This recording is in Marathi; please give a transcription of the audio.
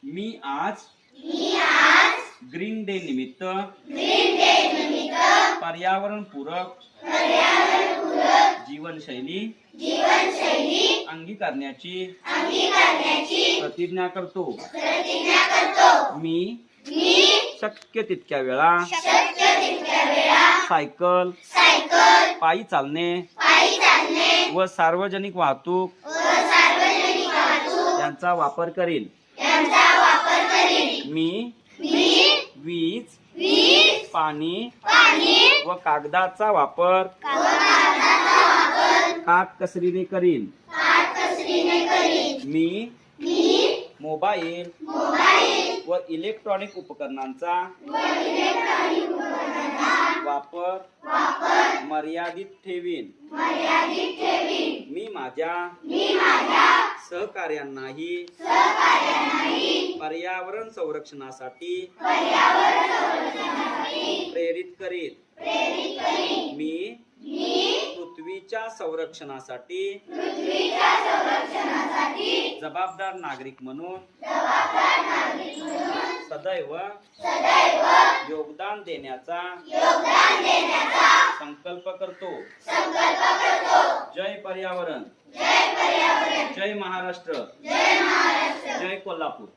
मी आज ग्रीन डे निमित्त पर्यावरण पूरक जीवनशैली अंगीकारण्याची प्रतिज्ञा करतो। मी शक्य तितक्या वेळा सायकल, पायी चालणे व सार्वजनिक वाहतूक यांचा वापर करीन। मी वीज, पाणी व कागदाचा वापर काटकसरीने करीन। मी मोबाईल व इलेक्ट्रॉनिक उपकरणांचा वापर मर्यादित ठेवीन। मी माझ्या सहकार्यांनाही पर्यावरण संरक्षणासाठी प्रेरित करीन। मी पृथ्वीच्या संरक्षणासाठी जबाबदार नागरिक म्हणून सदैव योगदान देण्याचा संकल्प करतो। जय पर्यावरण, जय महाराष्ट्र, जय कोल्हापूर।